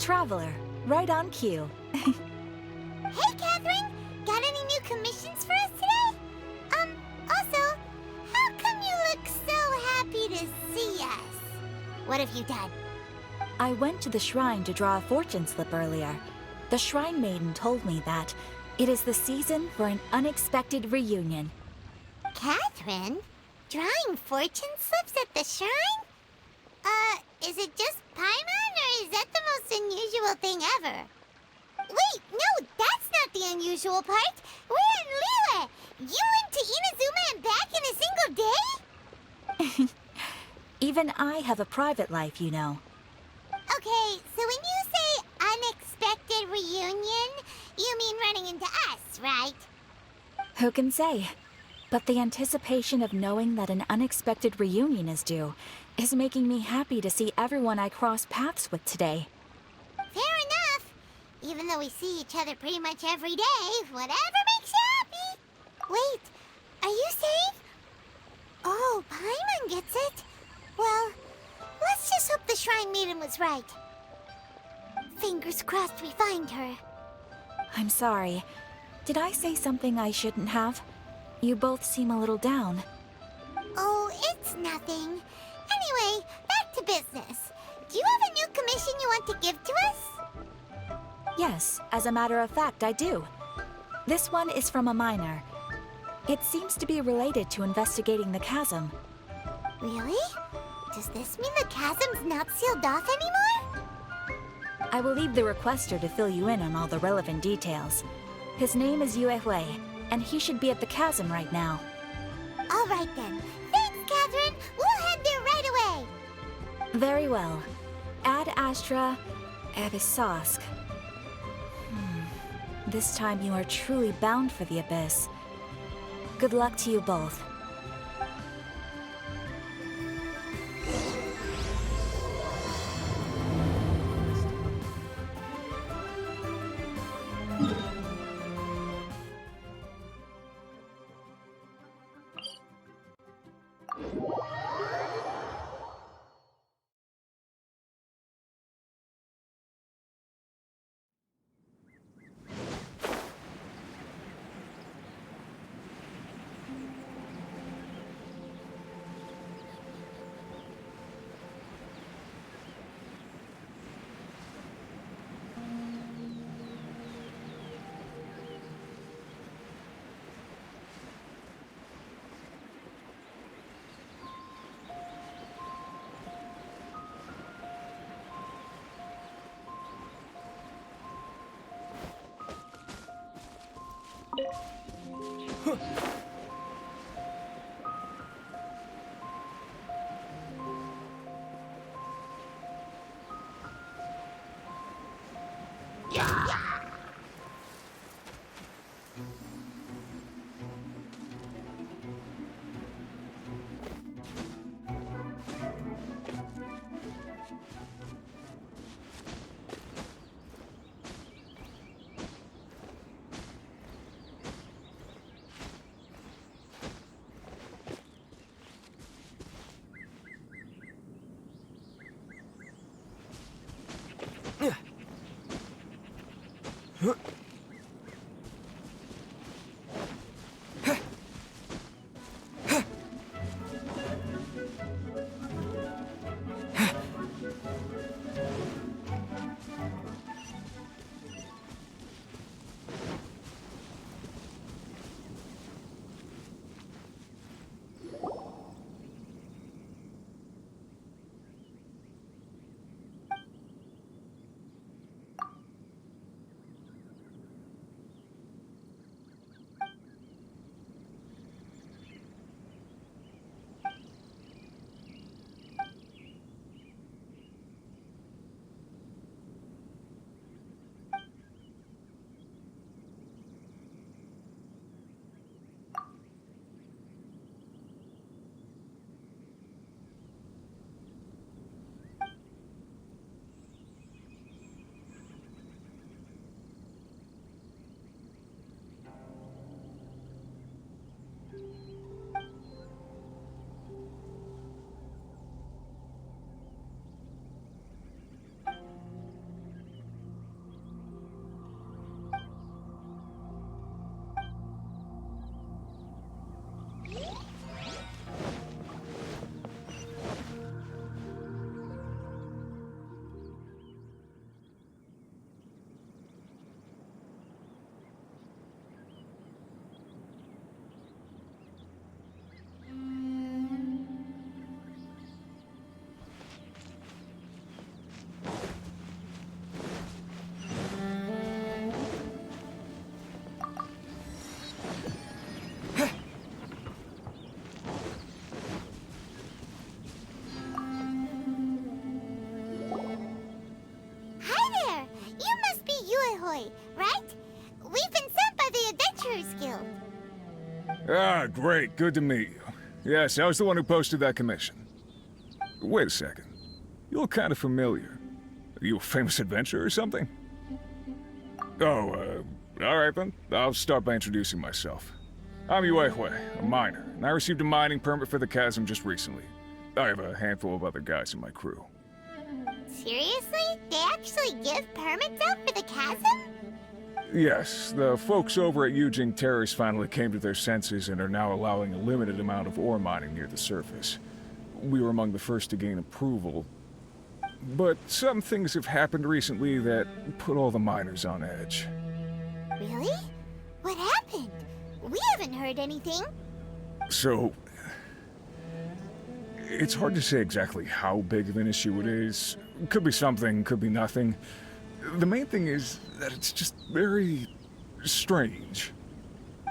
traveler. Right on cue. Hey, Catherine! Got any new commissions for us today? Also, how come you look so happy to see us? What have you done? I went to the shrine to draw a fortune slip earlier. The shrine maiden told me that it is the season for an unexpected reunion. Catherine? Drawing fortune slips at the shrine? Is it just Paimon, or is that the most unusual thing ever? Wait, no, that's not the unusual part. We're in Liyue! You went to Inazuma and back in a single day? Even I have a private life, you know. Okay, so when you say unexpected reunion, you mean running into us, right? Who can say? But the anticipation of knowing that an unexpected reunion is due is making me happy to see everyone I cross paths with today. Fair enough. Even though we see each other pretty much every day, whatever makes you happy. Wait, are you saying? Oh, Paimon gets it. Well, let's just hope the Shrine Maiden was right. Fingers crossed we find her. I'm sorry. Did I say something I shouldn't have? You both seem a little down. Oh, it's nothing. Anyway, back to business. Do you have a new commission you want to give to us? Yes, as a matter of fact, I do. This one is from a miner. It seems to be related to investigating the chasm. Really? Does this mean the chasm's not sealed off anymore? I will leave the requester to fill you in on all the relevant details. His name is Yue Hui, and he should be at the chasm right now. All right then. Thanks, Catherine. We'll head there right away. Very well. Ad Astra Abyssosque. This time you are truly bound for the abyss. Good luck to you both. Ah, great. Good to meet you. Yes, I was the one who posted that commission. Wait a second. You look kind of familiar. Are you a famous adventurer or something? Oh, alright then. I'll start by introducing myself. I'm Yuehue, a miner, and I received a mining permit for the chasm just recently. I have a handful of other guys in my crew. Seriously? They actually give permits out for the chasm? Yes, the folks over at Yujing Terrace finally came to their senses and are now allowing a limited amount of ore mining near the surface. We were among the first to gain approval, but some things have happened recently that put all the miners on edge. Really? What happened? We haven't heard anything. So, it's hard to say exactly how big of an issue it is. Could be something, could be nothing. The main thing is that it's just very strange.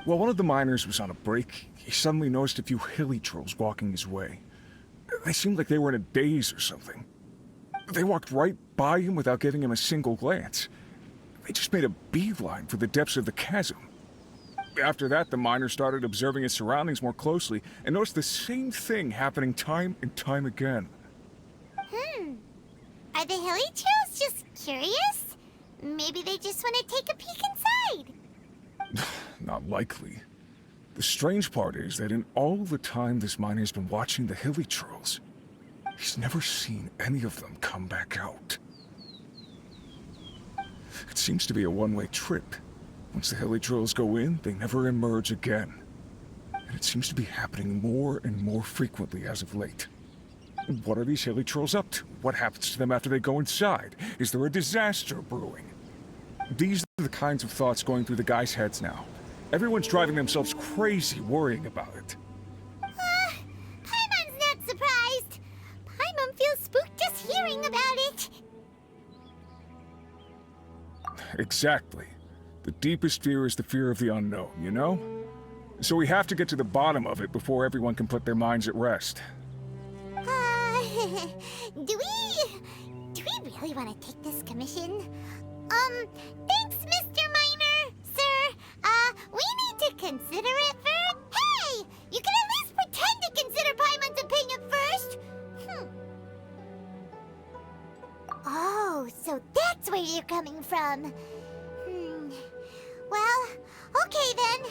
While one of the miners was on a break, he suddenly noticed a few hilly trolls walking his way. They seemed like they were in a daze or something. They walked right by him without giving him a single glance. They just made a beeline for the depths of the chasm. After that, the miner started observing his surroundings more closely and noticed the same thing happening time and time again. Are the hilly trolls just curious? Maybe they just want to take a peek inside. Not likely. The strange part is that in all the time this miner's been watching the hilly trolls, he's never seen any of them come back out. It seems to be a one-way trip. Once the hilly trolls go in, they never emerge again. And it seems to be happening more and more frequently as of late. What are these hilly trolls up to? What happens to them after they go inside? Is there a disaster brewing? These are the kinds of thoughts going through the guys' heads now. Everyone's driving themselves crazy worrying about it. Paimon's not surprised. Paimon feels spooked just hearing about it. Exactly. The deepest fear is the fear of the unknown, you know? So we have to get to the bottom of it before everyone can put their minds at rest. Do we really want to take this commission? Thanks, Mr. Miner, sir. We need to consider it first. Hey! You can at least pretend to consider Paimon's opinion first. Oh, so that's where you're coming from. Well, okay then.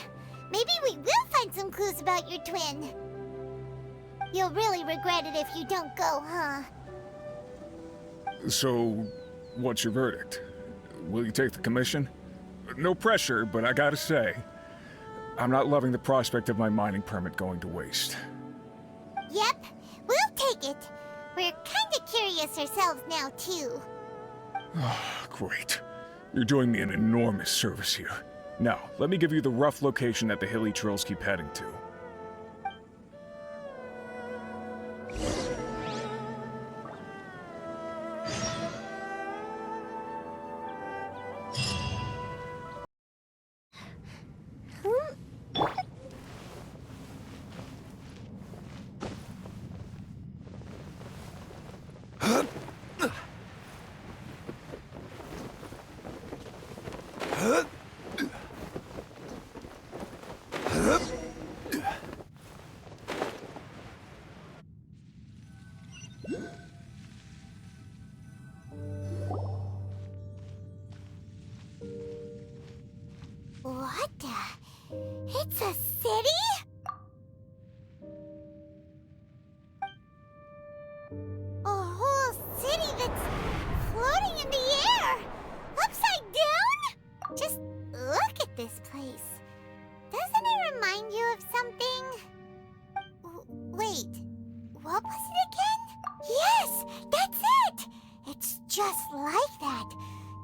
Maybe we will find some clues about your twin. You'll really regret it if you don't go, huh? So, what's your verdict? Will you take the commission? No pressure, but I gotta say, I'm not loving the prospect of my mining permit going to waste. Yep, we'll take it. We're kinda curious ourselves now, too. Great. You're doing me an enormous service here. Now, let me give you the rough location that the hilly trolls keep heading to. What the? It's a city? A whole city that's floating in the air! Upside down? Just look at this place. Doesn't it remind you of something? Wait, what was it again? Yes, that's it! It's just like that.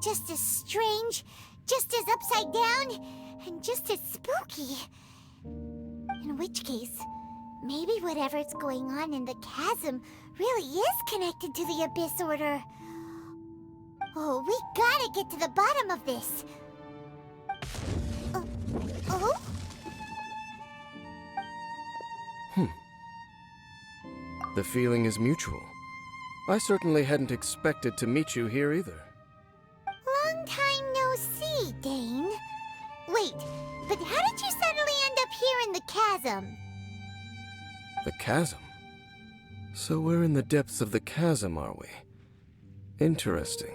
Just as strange, just as upside down, and just as spooky. In which case, maybe whatever's going on in the chasm really is connected to the Abyss Order. Oh, we gotta get to the bottom of this. Oh? The feeling is mutual. I certainly hadn't expected to meet you here either. Long time no see, Dane. Wait, but how did you suddenly end up here in the chasm? chasm. The chasm? So we're in the depths of the chasm, are we? Interesting.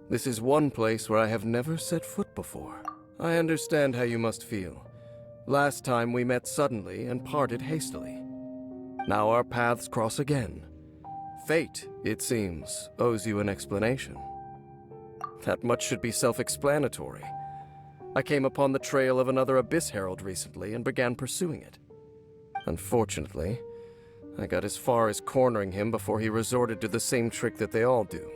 This is one place where I have never set foot before. I understand how you must feel. Last time we met suddenly and parted hastily. Now our paths cross again. Fate, it seems, owes you an explanation. That much should be self-explanatory. I came upon the trail of another Abyss Herald recently and began pursuing it. Unfortunately, I got as far as cornering him before he resorted to the same trick that they all do.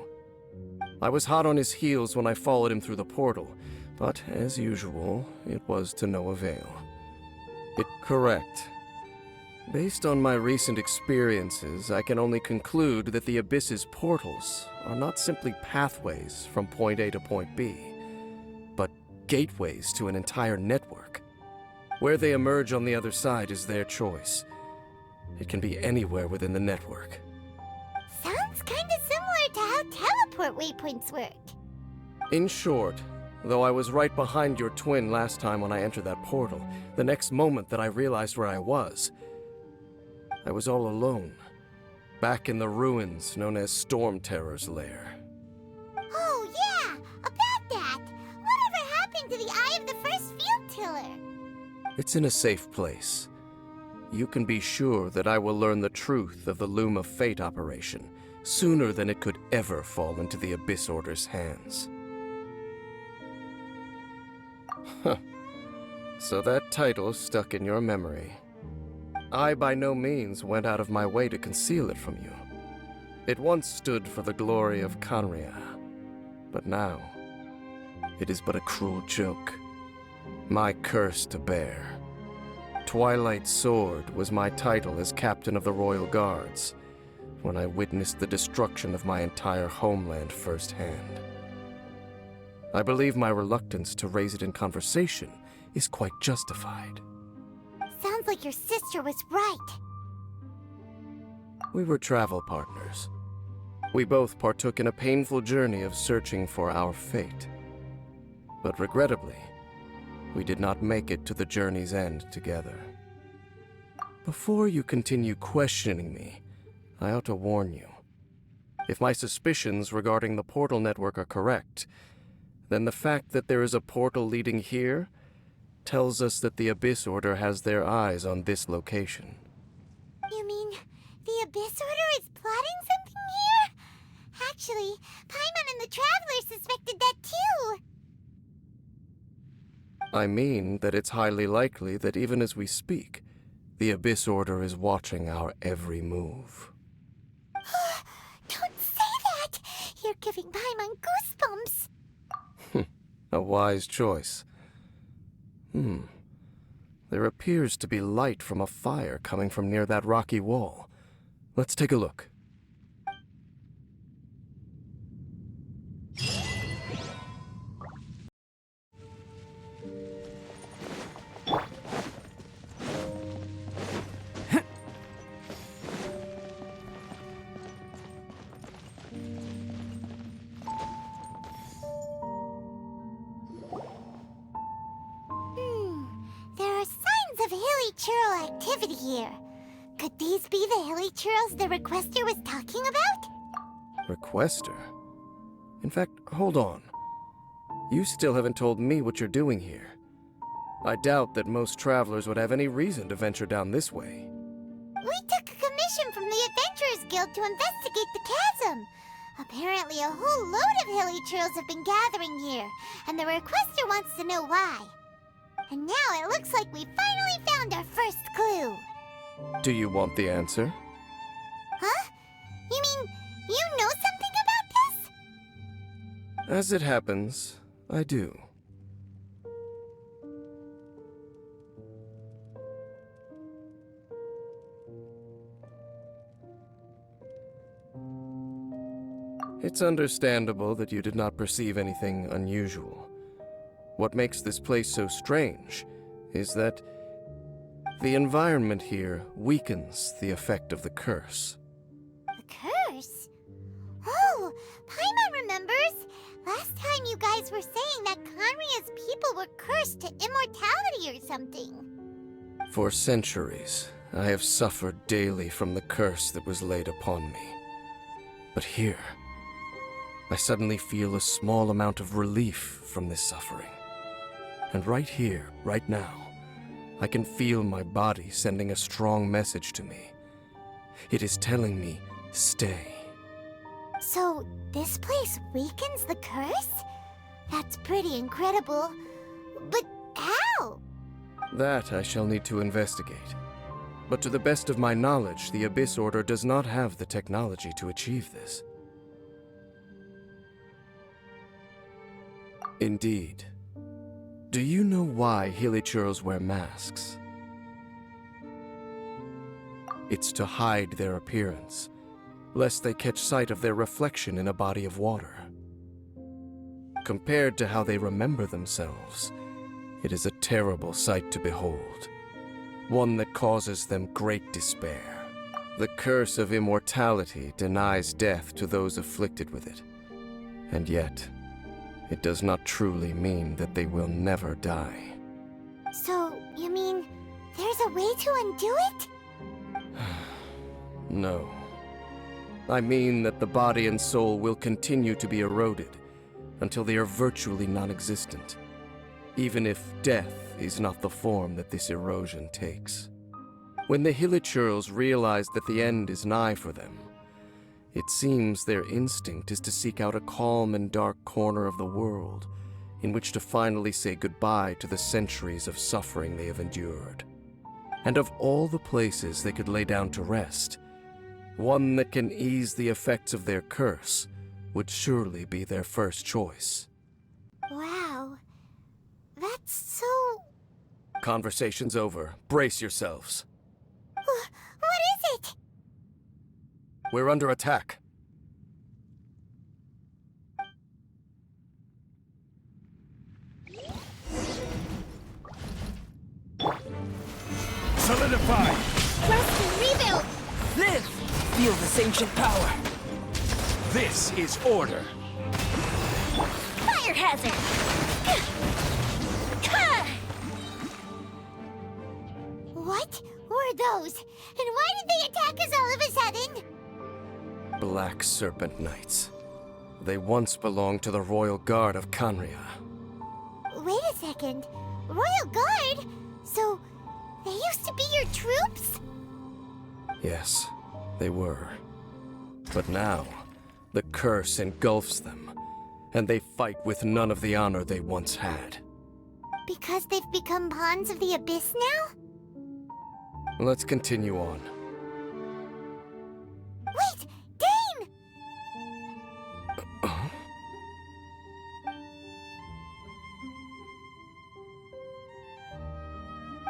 I was hot on his heels when I followed him through the portal, but as usual, it was to no avail. Correct. Based on my recent experiences, I can only conclude that the Abyss's portals are not simply pathways from point A to point B, but gateways to an entire network. Where they emerge on the other side is their choice. It can be anywhere within the network. Sounds kinda similar to how teleport waypoints work. In short, though I was right behind your twin last time when I entered that portal, the next moment that I realized where I was all alone, back in the ruins known as Storm Terror's lair. Oh yeah, about that! Whatever happened to the Eye of the First Field Tiller? It's in a safe place. You can be sure that I will learn the truth of the Loom of Fate operation sooner than it could ever fall into the Abyss Order's hands. Huh. So that title stuck in your memory. I by no means went out of my way to conceal it from you. It once stood for the glory of Kanria, but now it is but a cruel joke. My curse to bear. Twilight Sword was my title as captain of the Royal Guards when I witnessed the destruction of my entire homeland firsthand. I believe my reluctance to raise it in conversation is quite justified. Sounds like your sister was right. We were travel partners. We both partook in a painful journey of searching for our fate. But regrettably, we did not make it to the journey's end together. Before you continue questioning me, I ought to warn you. If my suspicions regarding the portal network are correct, then the fact that there is a portal leading here tells us that the Abyss Order has their eyes on this location. You mean the Abyss Order is plotting something here? Actually, Paimon and the Traveler suspected that too. I mean that it's highly likely that even as we speak, the Abyss Order is watching our every move. Don't say that! You're giving Paimon goosebumps. A wise choice. There appears to be light from a fire coming from near that rocky wall. Let's take a look. There are signs of hilly churl activity here. Could these be the hilly churls the Requester was talking about? Requester? In fact, hold on. You still haven't told me what you're doing here. I doubt that most travelers would have any reason to venture down this way. We took a commission from the Adventurers Guild to investigate the chasm. Apparently a whole load of hilly churls have been gathering here, and the Requester wants to know why. And now it looks like we finally found our first clue. Do you want the answer? Huh? You mean you know something about this? As it happens, I do. It's understandable that you did not perceive anything unusual. What makes this place so strange is that the environment here weakens the effect of the curse. The curse? Oh, Paimon remembers. Last time you guys were saying that Kanria's people were cursed to immortality or something. For centuries, I have suffered daily from the curse that was laid upon me. But here, I suddenly feel a small amount of relief from this suffering. And right here, right now, I can feel my body sending a strong message to me. It is telling me, stay. So, this place weakens the curse? That's pretty incredible. But how? That I shall need to investigate. But to the best of my knowledge, the Abyss Order does not have the technology to achieve this. Indeed. Do you know why Hilichurls wear masks? It's to hide their appearance, lest they catch sight of their reflection in a body of water. Compared to how they remember themselves, it is a terrible sight to behold, one that causes them great despair. The curse of immortality denies death to those afflicted with it, and yet, it does not truly mean that they will never die. So, you mean there's a way to undo it? No. I mean that the body and soul will continue to be eroded until they are virtually non-existent, even if death is not the form that this erosion takes. When the Hilichurls realize that the end is nigh for them, it seems their instinct is to seek out a calm and dark corner of the world in which to finally say goodbye to the centuries of suffering they have endured. And of all the places they could lay down to rest, one that can ease the effects of their curse would surely be their first choice. Wow. That's so... Conversation's over. Brace yourselves. What is it? We're under attack. Solidify! Rest and rebuild! Live! Feel this ancient power! This is order! Fire hazard! What were those? And why did they attack us all of a sudden? Black Serpent Knights. They once belonged to the Royal Guard of Kanria. Wait a second. Royal Guard? So, they used to be your troops? Yes, they were. But now, the curse engulfs them, and they fight with none of the honor they once had. Because they've become pawns of the Abyss now? Let's continue on. Wait! Dane!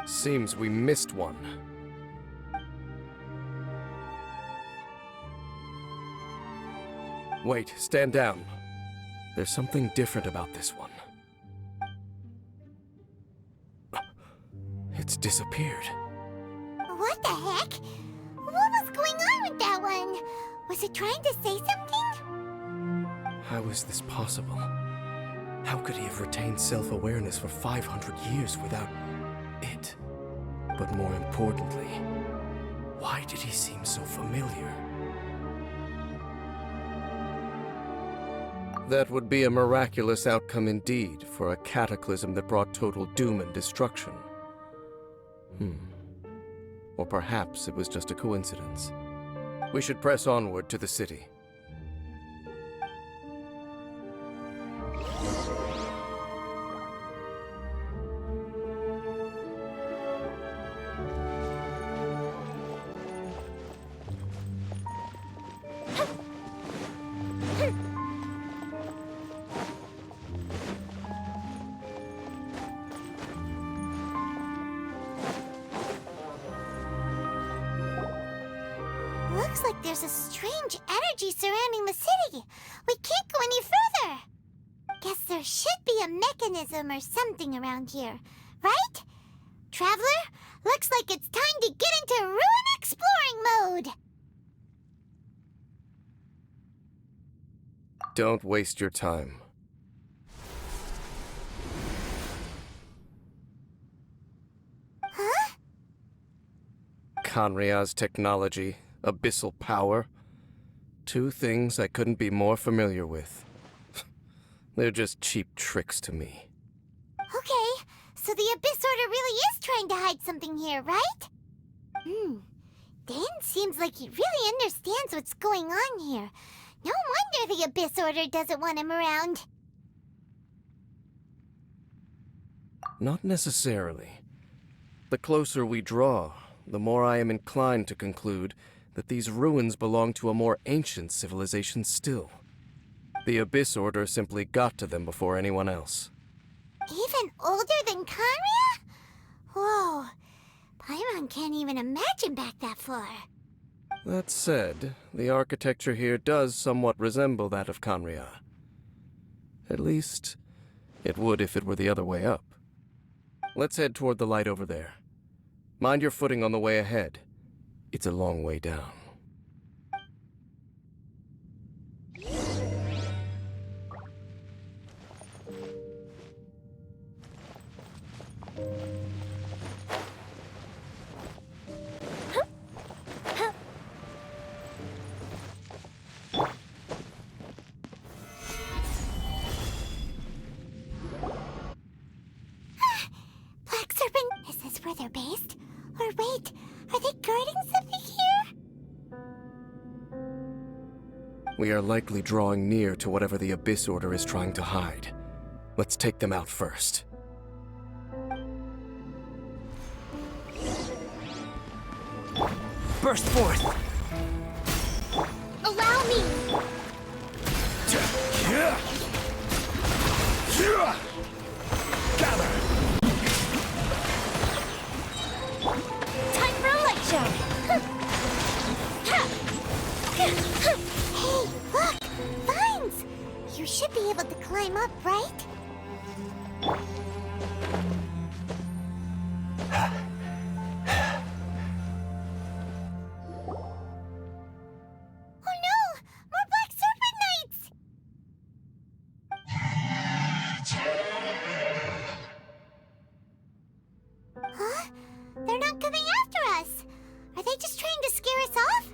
Seems we missed one. Wait, stand down. There's something different about this one. It's disappeared. What the heck? What was going on with that one? Was it trying to say something? How is this possible? How could he have retained self-awareness for 500 years without it? But more importantly, why did he seem so familiar? That would be a miraculous outcome indeed for a cataclysm that brought total doom and destruction. Or perhaps it was just a coincidence. We should press onward to the city. Looks like there's a strange energy surrounding the city. We can't go any further. Guess there should be a mechanism or something around here, right? Traveler, looks like it's time to get into ruin exploring mode. Don't waste your time. Huh? Kanria's technology, abyssal power. Two things I couldn't be more familiar with. They're just cheap tricks to me. Okay, so the Abyss Order really is trying to hide something here, right? Dan seems like he really understands what's going on here. No wonder the Abyss Order doesn't want him around. Not necessarily. The closer we draw, the more I am inclined to conclude that these ruins belong to a more ancient civilization still. The Abyss Order simply got to them before anyone else. Even older than Kanria? Whoa, Paimon can't even imagine back that far. That said, the architecture here does somewhat resemble that of Kanria. At least, it would if it were the other way up. Let's head toward the light over there. Mind your footing on the way ahead. It's a long way down. Black Serpent, is this where they're based? Or wait, are they guarding something here? We are likely drawing near to whatever the Abyss Order is trying to hide. Let's take them out first. Burst forth! Allow me! Gather! Time for a light show! Hey, look! Vines! You should be able to climb up, right? Oh no! More Black Serpent Knights! Huh? They're not coming after us! Are they just trying to scare us off?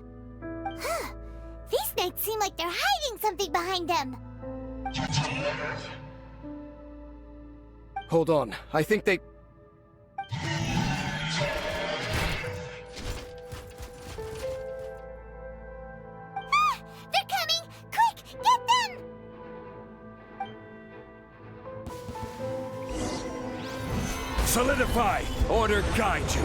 Huh. These knights seem like they're hiding something behind them. Hold on, I think they... Ah! They're coming! Quick! Get them! Solidify! Order guide you!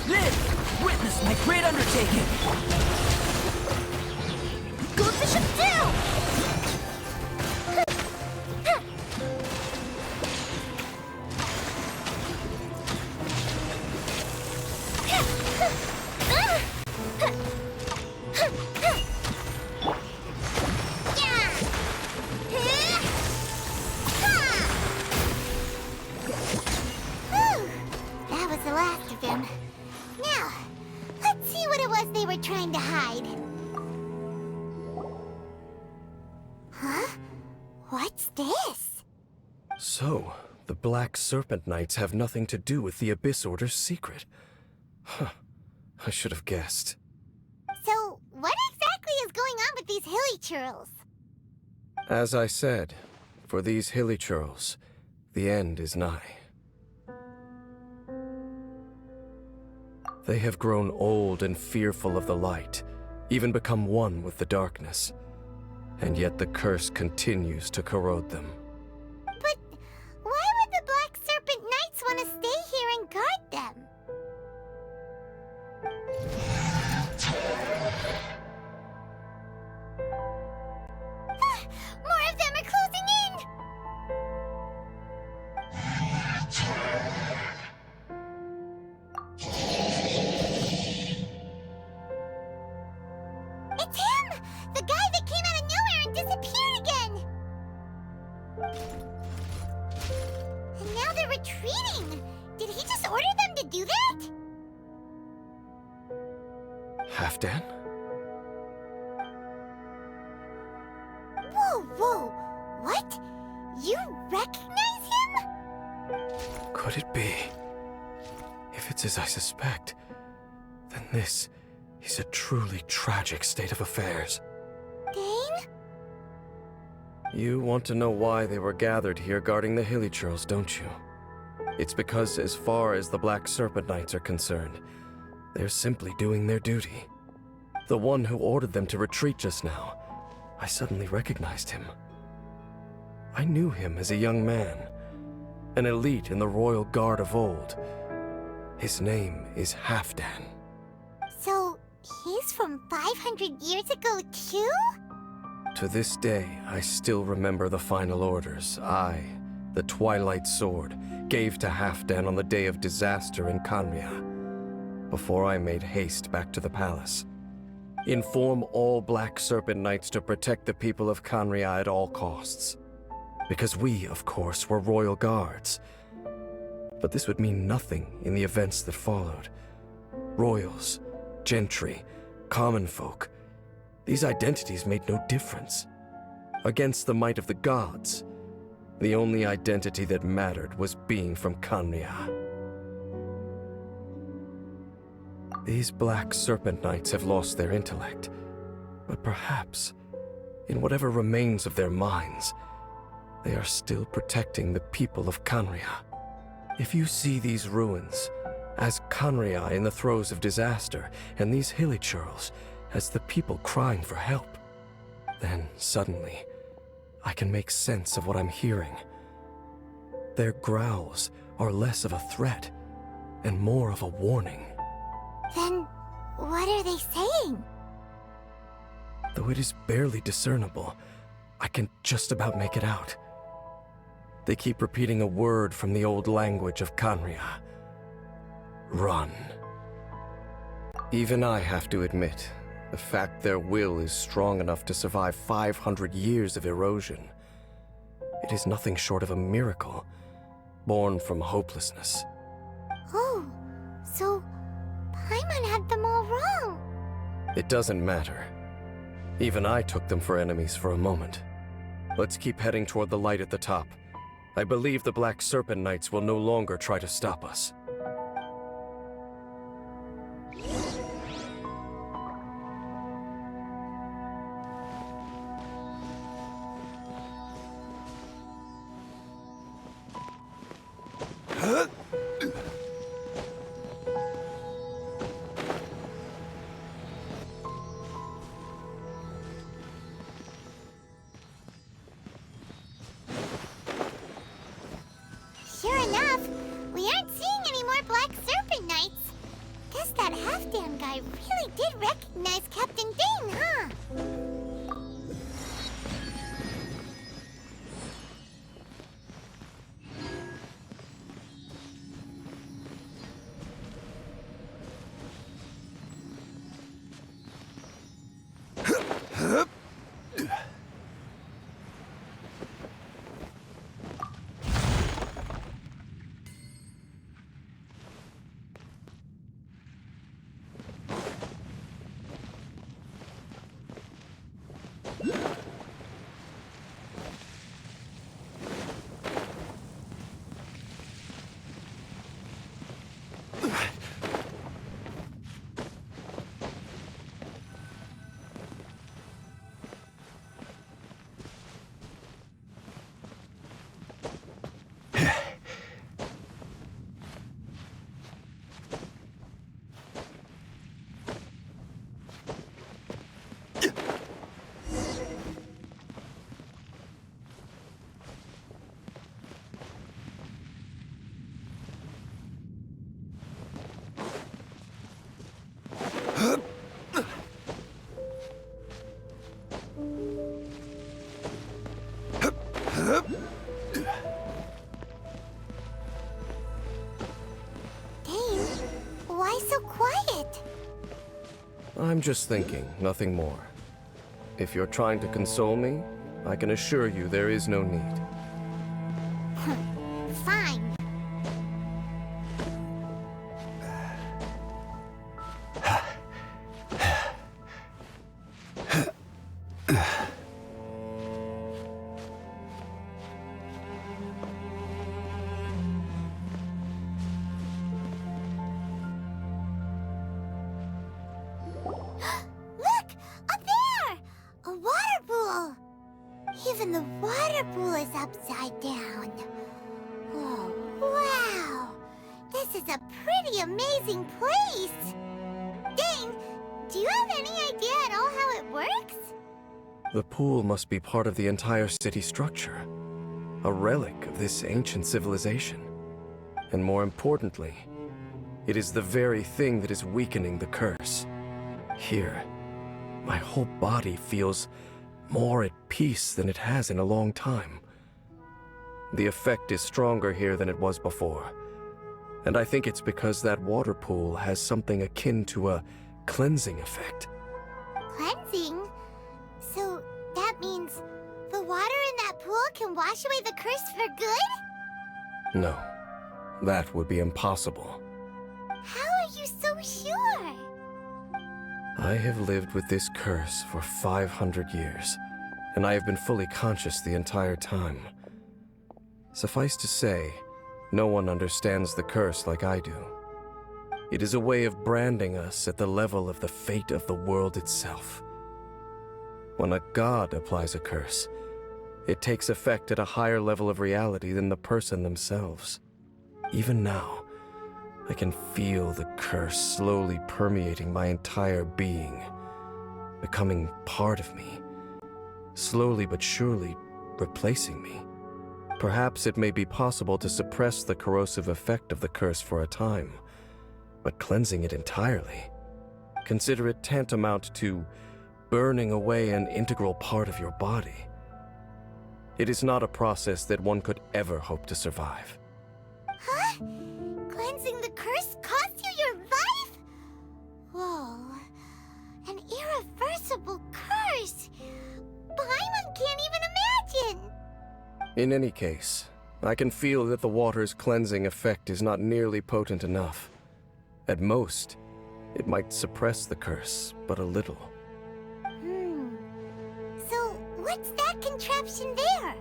Live! Witness my great undertaking! Go Bishop down! That was the last of them. Now, let's see what it was they were trying to hide. Huh? What's this? So, the Black Serpent Knights have nothing to do with the Abyss Order's secret. Huh. I should have guessed. So, what exactly is going on with these hilly churls? As I said, for these hilly churls, the end is nigh. They have grown old and fearful of the light, even become one with the darkness. And yet the curse continues to corrode them. But why would the Black Serpent Knights want to stay here and guard them? Ah, more of them are closing in! It's him! The guy that came out of nowhere and disappeared again! And now they're retreating! Did he just order them to do that? Halfdan? Whoa, whoa! What? You recognize him? Could it be? If If it's as I suspect, then this is a truly tragic state of affairs. Dane? You want to know why they were gathered here guarding the Hilly Churls, don't you? It's because as far as the Black Serpent Knights are concerned, they're simply doing their duty. The one who ordered them to retreat just now, I suddenly recognized him. I knew him as a young man, an elite in the Royal Guard of old. His name is Halfdan. So, he's from 500 years ago too? To this day, I still remember the final orders I, the Twilight Sword, gave to Halfdan on the day of disaster in Khaenri'ah, before I made haste back to the palace. Inform all Black Serpent Knights to protect the people of Khaenri'ah at all costs. Because we, of course, were royal guards. But this would mean nothing in the events that followed. Royals, gentry, common folk, these identities made no difference. Against the might of the gods, the only identity that mattered was being from Khaenri'ah. These Black Serpent Knights have lost their intellect, but perhaps, in whatever remains of their minds, they are still protecting the people of Khaenri'ah. If you see these ruins as Khaenri'ah in the throes of disaster, and these Hilly Churls as the people crying for help, then suddenly I can make sense of what I'm hearing. Their growls are less of a threat and more of a warning. Then, what are they saying? Though it is barely discernible, I can just about make it out. They keep repeating a word from the old language of Khaenri'ah. Run. Even I have to admit, the fact their will is strong enough to survive 500 years of erosion, it is nothing short of a miracle, born from hopelessness. Oh, so Paimon had them all wrong. It doesn't matter. Even I took them for enemies for a moment. Let's keep heading toward the light at the top. I believe the Black Serpent Knights will no longer try to stop us. Sure enough, we aren't seeing any more Black Serpent Knights. Guess that Halfdan guy really did recognize Captain Dane, huh? Dane, why so quiet? I'm just thinking, nothing more. If you're trying to console me, I can assure you there is no need. Fine. water pool is upside down. Oh, wow! This is a pretty amazing place! Dane, do you have any idea at all how it works? The pool must be part of the entire city structure, a relic of this ancient civilization. And more importantly, it is the very thing that is weakening the curse. Here, my whole body feels more at peace than it has in a long time. The effect is stronger here than it was before, and I think it's because that water pool has something akin to a cleansing effect. Cleansing? So that means the water in that pool can wash away the curse for good? No, that would be impossible. How are you so sure? I have lived with this curse for 500 years, and I have been fully conscious the entire time. Suffice to say, no one understands the curse like I do. It is a way of branding us at the level of the fate of the world itself. When a god applies a curse, it takes effect at a higher level of reality than the person themselves. Even now, I can feel the curse slowly permeating my entire being, becoming part of me, slowly but surely replacing me. Perhaps it may be possible to suppress the corrosive effect of the curse for a time, but cleansing it entirely, consider it tantamount to burning away an integral part of your body. It is not a process that one could ever hope to survive. Huh? Cleansing the curse cost you your life? Whoa. An irreversible curse. Paimon can't even imagine. In any case, I can feel that the water's cleansing effect is not nearly potent enough. At most, it might suppress the curse, but a little. So, what's that contraption there?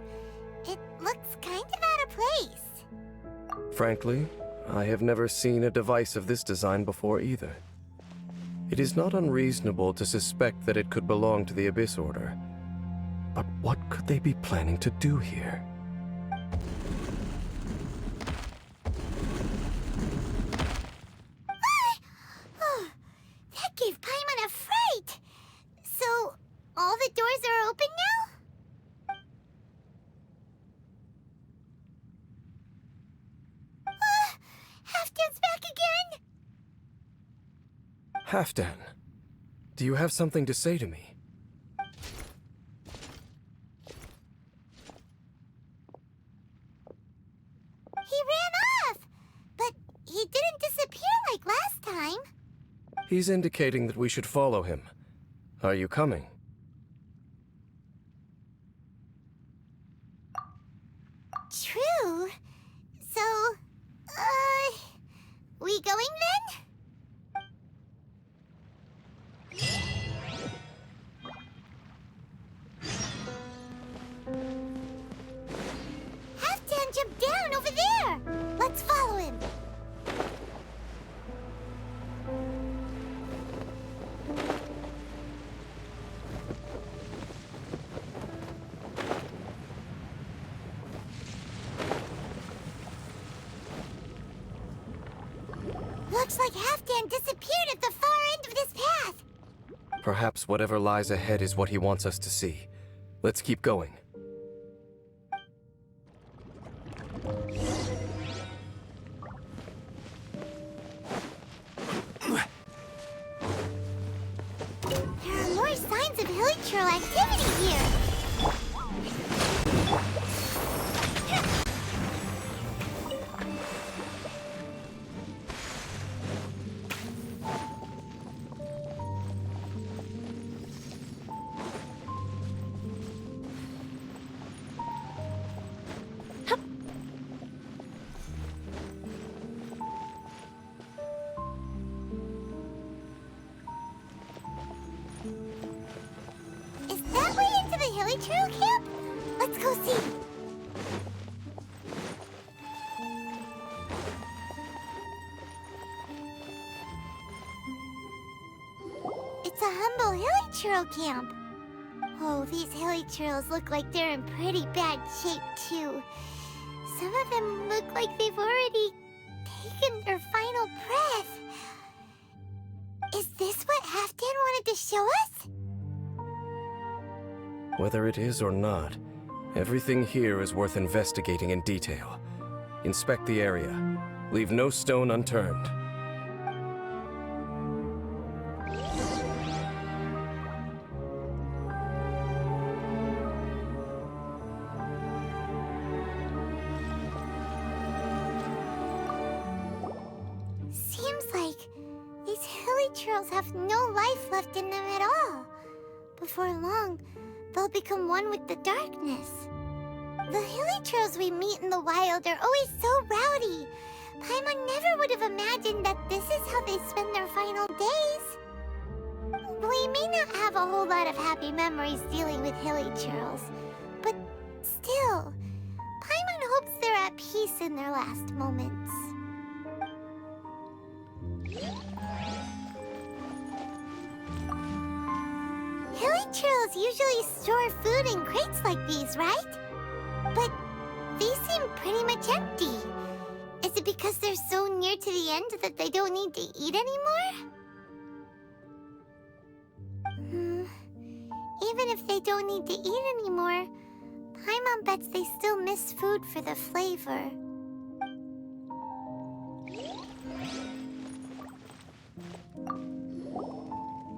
It looks kind of out of place. Frankly, I have never seen a device of this design before either. It is not unreasonable to suspect that it could belong to the Abyss Order. But what could they be planning to do here? Oh, that gave Paimon a fright. So, all the doors are open now? Halfdan's back again! Halfdan, do you have something to say to me? He ran off! But he didn't disappear like last time. He's indicating that we should follow him. Are you coming? True. So, we going then? Halfdan jumped down over there! Let's follow him. Looks like Halfdan disappeared at the far end of this path. Perhaps whatever lies ahead is what he wants us to see. Let's keep going. There are more signs of hilichurl activity here. Is that way into the hilichurl camp? Let's go see. It's a humble hilichurl camp. Oh, these hilly churls look like they're in pretty bad shape, too. Some of them look like they've already taken their final breath. Is this what Halfdan wanted to show us? Whether it is or not, everything here is worth investigating in detail. Inspect the area. Leave no stone unturned. Seems like these hilly churls have no life left in them at all. Before long, they'll become one with the darkness. The hilly churls we meet in the wild are always so rowdy. Paimon never would have imagined that this is how they spend their final days. We may not have a whole lot of happy memories dealing with hilly churls, but still, Paimon hopes they're at peace in their last moments. Hilly churls usually store food in crates like these, right? But these seem pretty much empty. Is it because they're so near to the end that they don't need to eat anymore? Even if they don't need to eat anymore, Paimon bets they still miss food for the flavor.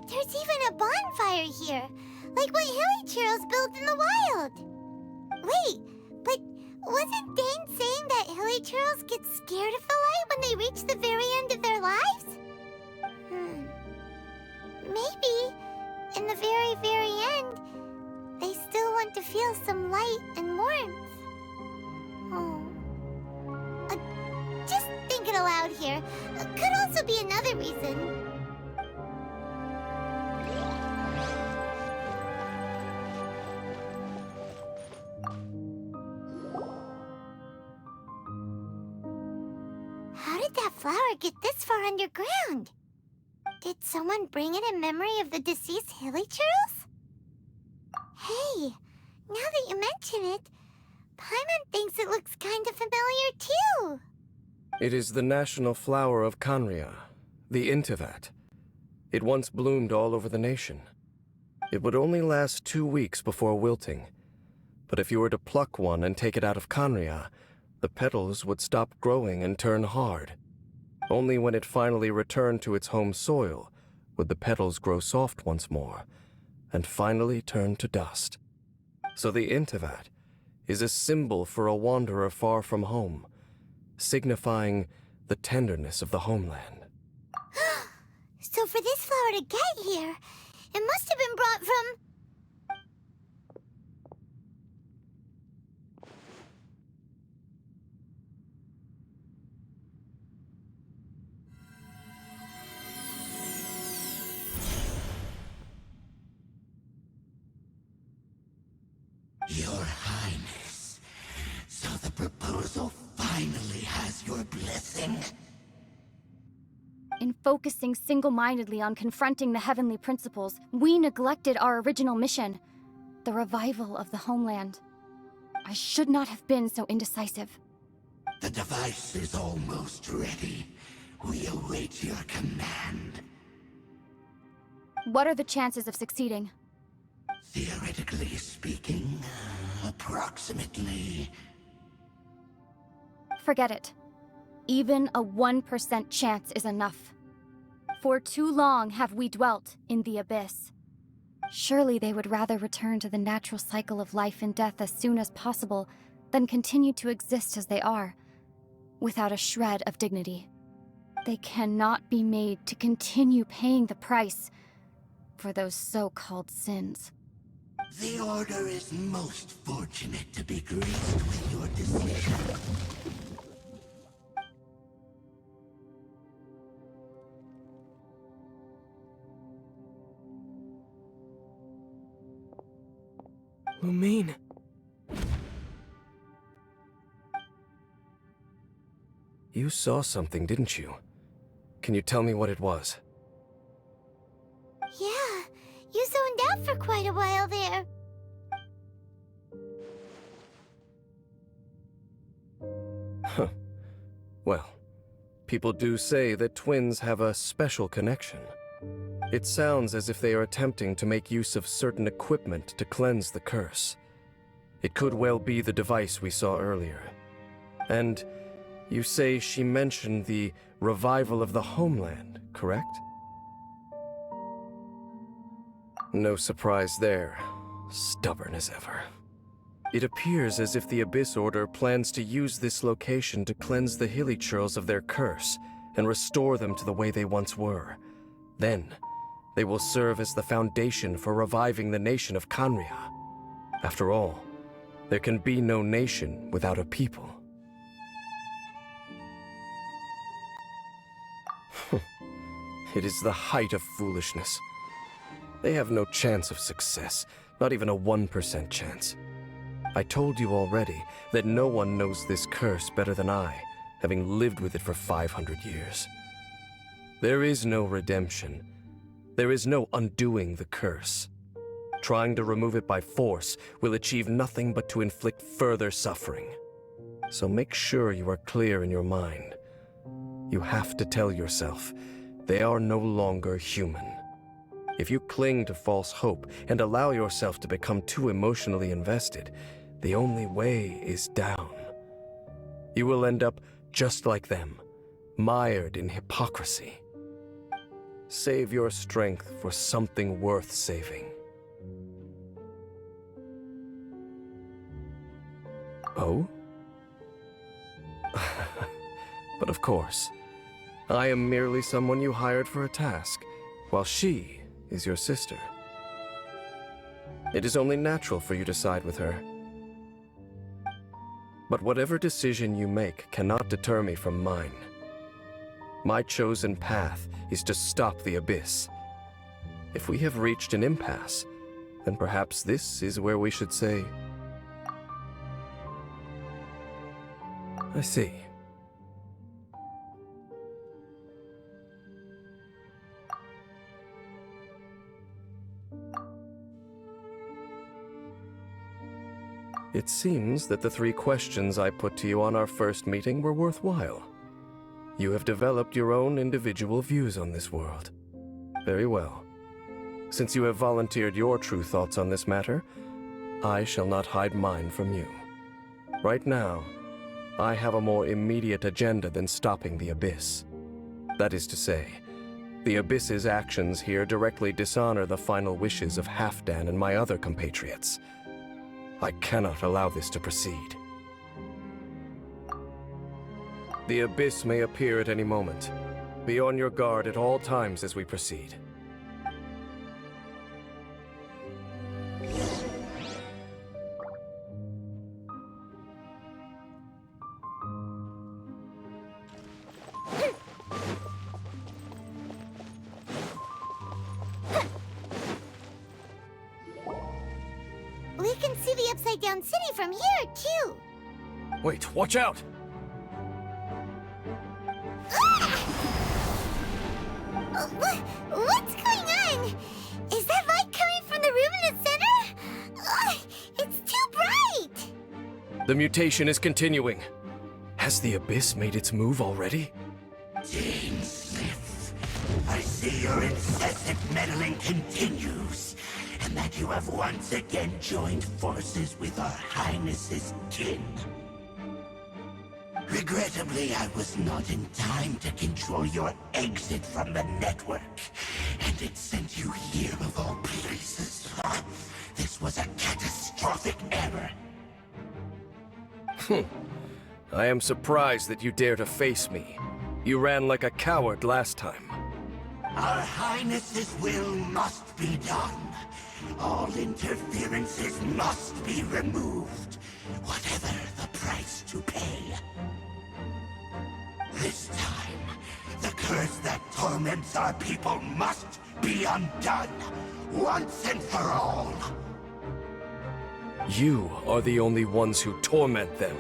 There's even a bonfire here, like what hilly churls build in the wild. Wait, but wasn't Dane saying that hilly churls get scared of the light when they reach the very end of their lives? Maybe, in the very, very end, they still want to feel some light and warmth. Oh. Just thinking aloud here. Could also be another reason. How did that flower get this far underground? Did someone bring it in memory of the deceased hilly churls? Hey, now that you mention it, Paimon thinks it looks kind of familiar too. It is the national flower of Kanria, the Intivat. It once bloomed all over the nation. It would only last 2 weeks before wilting. But if you were to pluck one and take it out of Kanria, the petals would stop growing and turn hard. Only when it finally returned to its home soil would the petals grow soft once more, and finally turn to dust. So the Intivat is a symbol for a wanderer far from home, signifying the tenderness of the homeland. So for this flower to get here, it must have been brought from... Your Highness, so the proposal finally has your blessing? In focusing single-mindedly on confronting the heavenly principles, we neglected our original mission, the revival of the homeland. I should not have been so indecisive. The device is almost ready. We await your command. What are the chances of succeeding? Theoretically speaking, approximately. Forget it. Even a 1% chance is enough. For too long have we dwelt in the abyss. Surely they would rather return to the natural cycle of life and death as soon as possible than continue to exist as they are, without a shred of dignity. They cannot be made to continue paying the price for those so-called sins. The Order is most fortunate to be graced with your decision. Lumine. You saw something, didn't you? Can you tell me what it was? Yeah, You zoned out for quite a while there. Well, people do say that twins have a special connection. It sounds as if they are attempting to make use of certain equipment to cleanse the curse. It could well be the device we saw earlier. And you say she mentioned the revival of the homeland, correct? No surprise there. Stubborn as ever. It appears as if the Abyss Order plans to use this location to cleanse the Hilichurls of their curse and restore them to the way they once were. Then, they will serve as the foundation for reviving the nation of Khaenri'ah. After all, there can be no nation without a people. It is the height of foolishness. They have no chance of success, not even a 1% chance. I told you already that no one knows this curse better than I, having lived with it for 500 years. There is no redemption. There is no undoing the curse. Trying to remove it by force will achieve nothing but to inflict further suffering. So make sure you are clear in your mind. You have to tell yourself, they are no longer human. If you cling to false hope and allow yourself to become too emotionally invested, the only way is down. You will end up just like them, mired in hypocrisy. Save your strength for something worth saving. Oh? But of course, I am merely someone you hired for a task, while she is your sister. It is only natural for you to side with her. But whatever decision you make cannot deter me from mine. My chosen path is to stop the Abyss. If we have reached an impasse, then perhaps this is where we should say, I see. It seems that the 3 questions I put to you on our first meeting were worthwhile. You have developed your own individual views on this world. Very well. Since you have volunteered your true thoughts on this matter, I shall not hide mine from you. Right now, I have a more immediate agenda than stopping the Abyss. That is to say, the Abyss's actions here directly dishonor the final wishes of Halfdan and my other compatriots. I cannot allow this to proceed. The Abyss may appear at any moment. Be on your guard at all times as we proceed. We can see the Upside Down City from here, too. Wait, watch out! What's going on? Is that light coming from the room in the center? It's too bright! The mutation is continuing. Has the Abyss made its move already? Dean Smith, I see your incessant meddling continues, and that you have once again joined forces with our Highness's kin. Regrettably, I was not in time to control your exit from the network, and it sent you here of all places. This was a catastrophic error. I am surprised that you dare to face me. You ran like a coward last time. Our Highness's will must be done. All interferences must be removed, whatever the price to pay. This time, the curse that torments our people must be undone, once and for all. You are the only ones who torment them.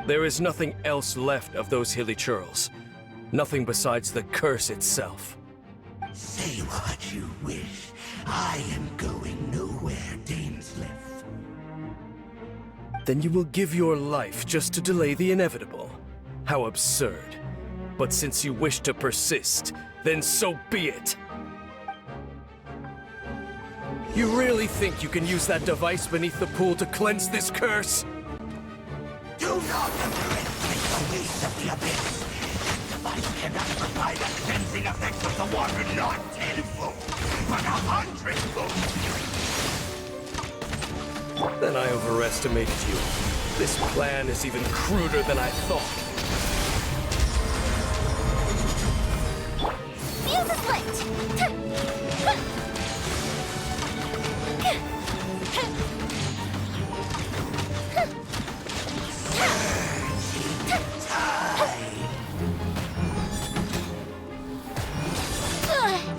There is nothing else left of those Hilichurls. Nothing besides the curse itself. Say what you wish. I am going nowhere, Dainsleif. Then you will give your life just to delay the inevitable? How absurd. But since you wish to persist, then so be it! You really think you can use that device beneath the pool to cleanse this curse? Do not underestimate the waste of the abyss. That device cannot provide a cleansing effect of the water not tenfold, but 100-fold. Then I overestimated you. This plan is even cruder than I thought. Fuse is lit!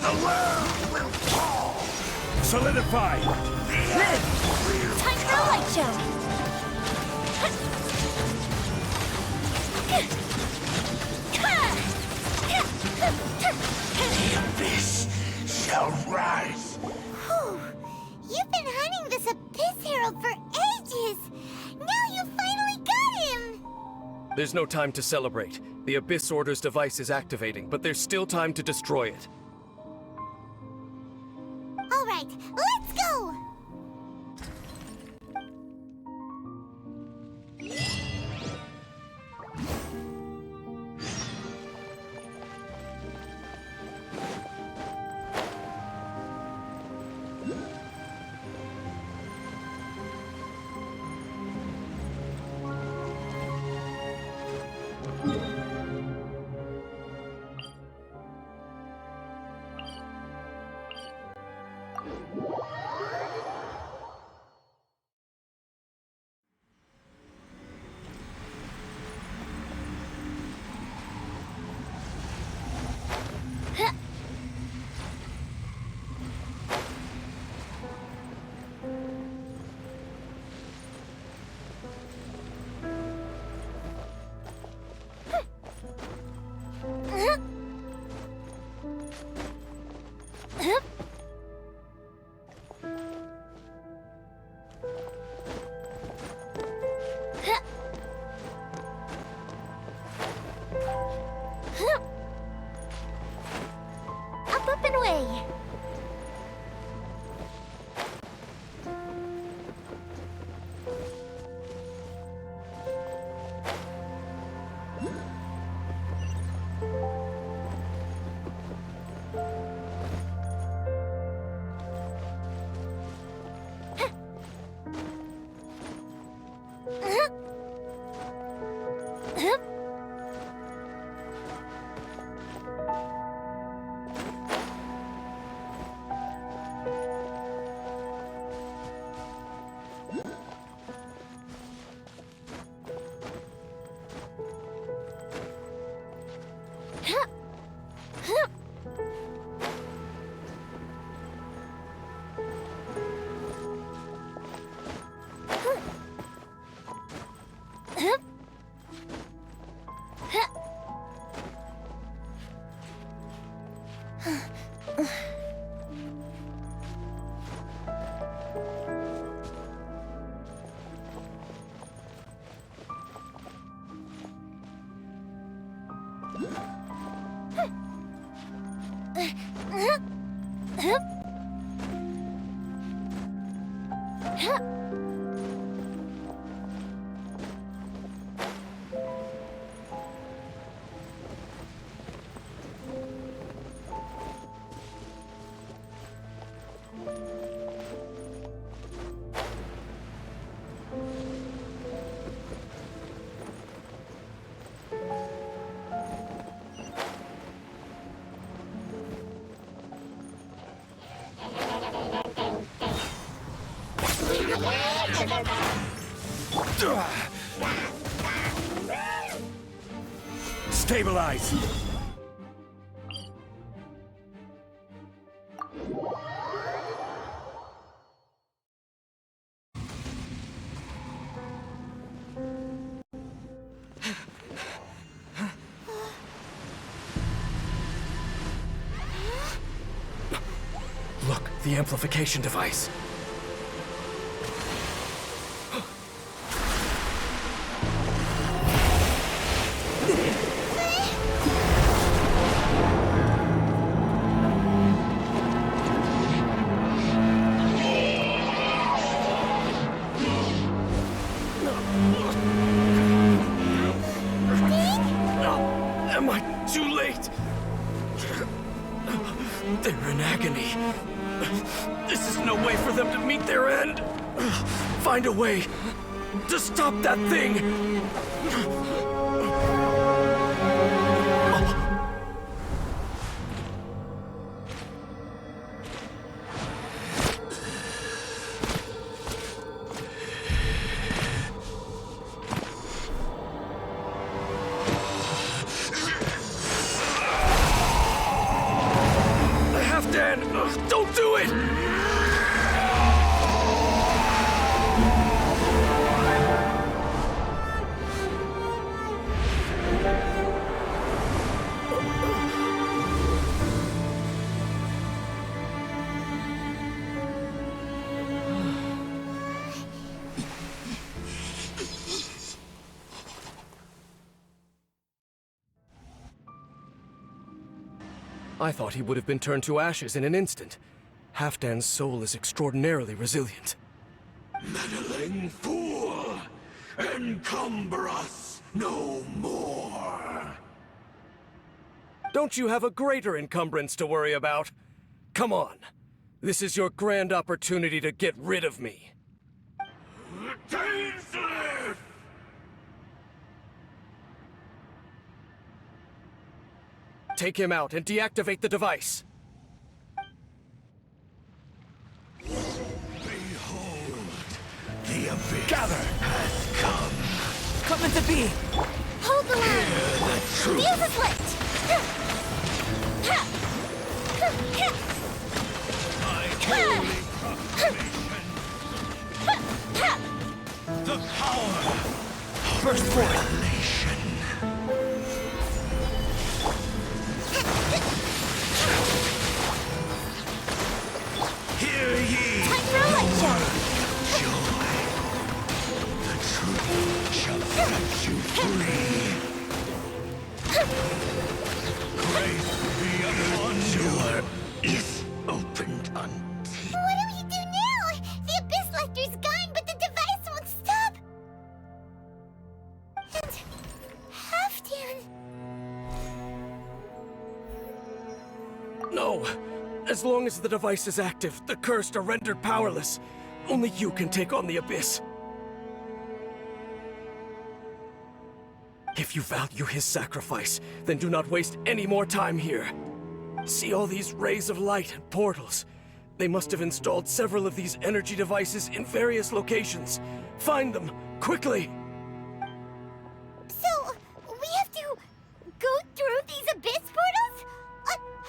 The world will fall. Solidify! Time for a light show! The abyss shall rise. Whew. You've been hunting this Abyss Herald for ages! Now you finally got him! There's no time to celebrate. The Abyss Order's device is activating, but there's still time to destroy it. Alright, let's go! Up and away! Stabilize! the amplification device. Am I too late? They're in agony. This is no way for them to meet their end. Find a way to stop that thing. Dan, don't do it! I thought he would have been turned to ashes in an instant. Halfdan's soul is extraordinarily resilient. Meddling fool! Encumber us no more! Don't you have a greater encumbrance to worry about? Come on. This is your grand opportunity to get rid of me. Dainsleif! Take him out and deactivate the device. Behold, the abyss Gather! has come. Come into being! Hold the line! The truth. Fuse is lit! My holy proclamation. The power Burst forth! revelation. Hear ye! Time for a light show! Joy. The truth shall set you free. Grace be upon you. Door is opened unto What do we do now? The Abyss Lecter's gone, but the device won't stop! And... Halfdan... No. As long as the device is active, the cursed are rendered powerless. Only you can take on the Abyss. If you value his sacrifice, then do not waste any more time here. See all these rays of light and portals? They must have installed several of these energy devices in various locations. Find them, quickly! So, we have to go through these Abyss portals?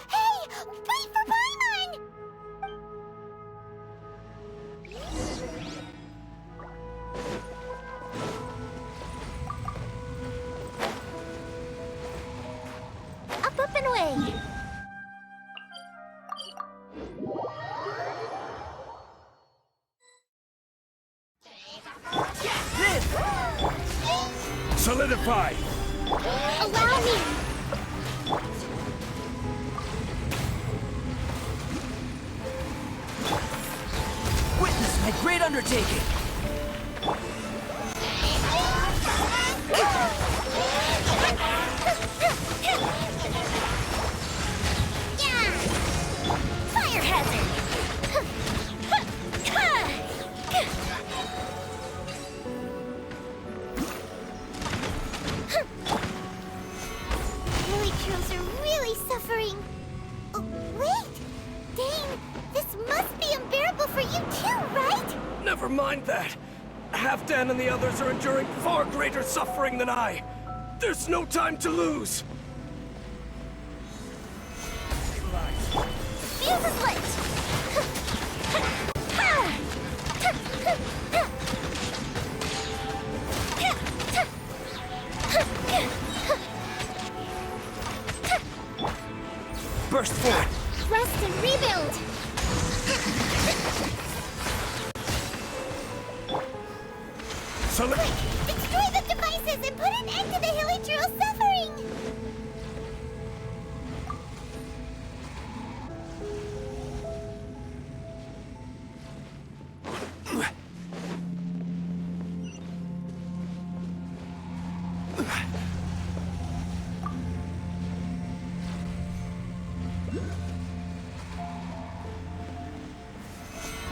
Hey! Wait for Paimon! Up and away! Solidify! Allow me! Witness my great undertaking! Yeah! Fire hazard! Electros are really suffering. Oh, wait! Dane, this must be unbearable for you too, right? Never mind that. Halfdan and the others are enduring far greater suffering than I. There's no time to lose. Fuse is lit! Burst forth! Rest and rebuild! Quick! Destroy the devices and put an end to the Hilichurl's suffering!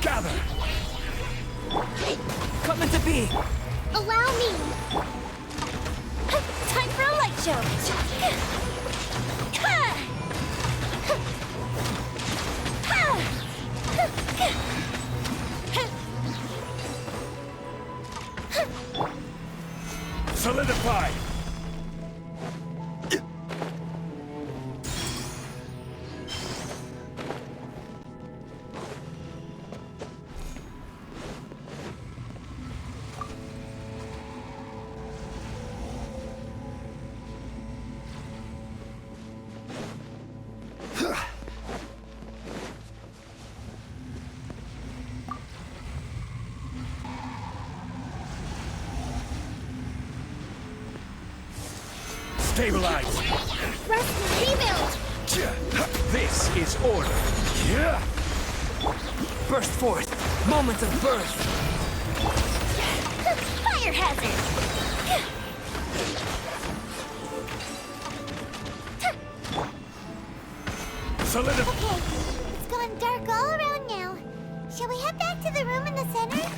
Gather! Coming to be! Allow me! Time for a light show! Solidify! Stabilize! Rest and rebuild! This is order! Burst forth! Moment of birth! Fire hazard! Solidify! Okay, it's gone dark all around now. Shall we head back to the room in the center?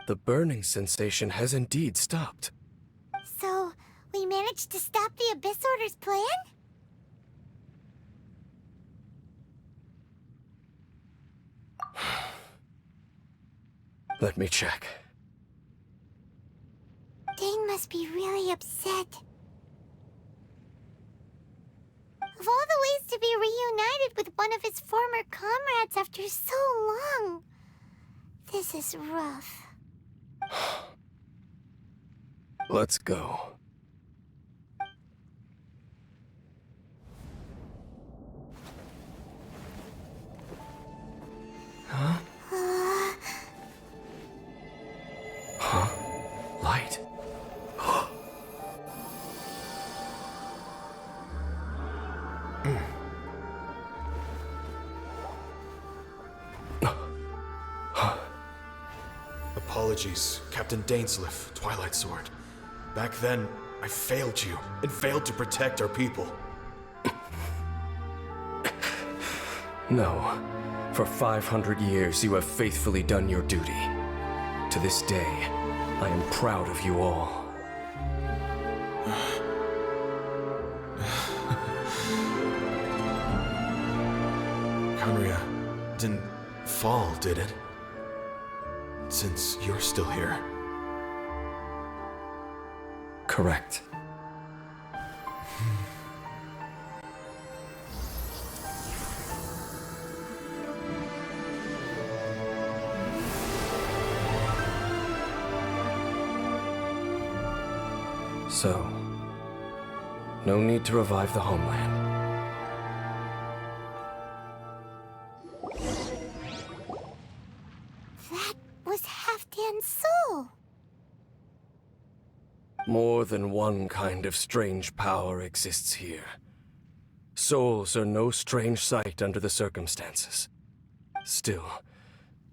The burning sensation has indeed stopped. So, we managed to stop the Abyss Order's plan? Let me check. Dane must be really upset. Of all the ways to be reunited with one of his former comrades after so long, this is rough. Let's go. Huh? Huh? Light? Apologies, Captain Dainsleif, Twilight Sword. Back then, I failed you, and failed to protect our people. No. For 500 years, you have faithfully done your duty. To this day, I am proud of you all. Conria didn't fall, did it? Since you're still here. Correct. So, no need to revive the homeland. That was Halfdan's soul. More than one kind of strange power exists here. Souls are no strange sight under the circumstances. Still,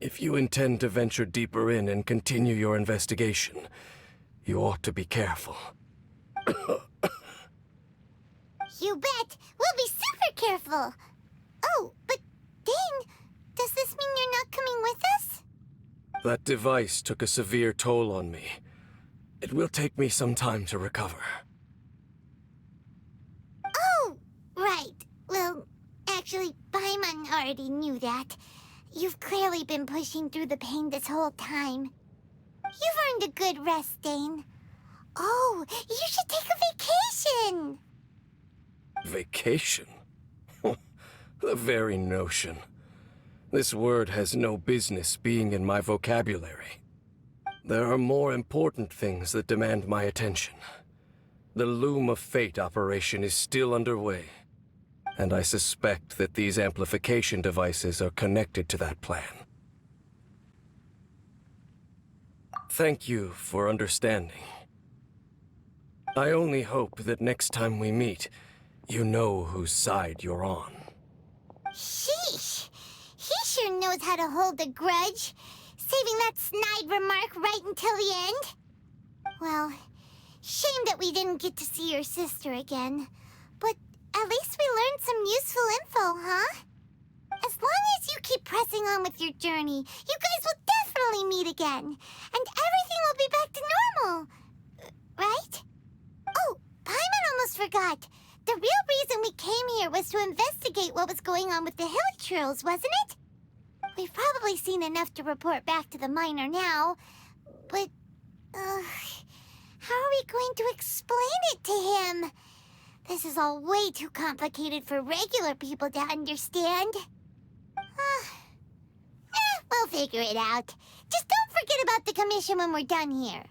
if you intend to venture deeper in and continue your investigation, you ought to be careful. You bet. We'll be super careful. Oh, but Dane, does this mean you're not coming with us? That device took a severe toll on me. It will take me some time to recover. Oh, right. Well, actually, Paimon already knew that. You've clearly been pushing through the pain this whole time. You've earned a good rest, Dane. Oh, you should take a vacation! Vacation? The very notion. This word has no business being in my vocabulary. There are more important things that demand my attention. The Loom of Fate operation is still underway, and I suspect that these amplification devices are connected to that plan. Thank you for understanding. I only hope that next time we meet, you know whose side you're on. Sheesh! He sure knows how to hold a grudge, saving that snide remark right until the end. Well, shame that we didn't get to see your sister again. But at least we learned some useful info, huh? As long as you keep pressing on with your journey, you guys will definitely meet again. And everything will be back to normal. Right? Oh, Paimon almost forgot. The real reason we came here was to investigate what was going on with the Hilichurls, wasn't it? We've probably seen enough to report back to the miner now. But, how are we going to explain it to him? This is all way too complicated for regular people to understand. We'll figure it out. Just don't forget about the commission when we're done here.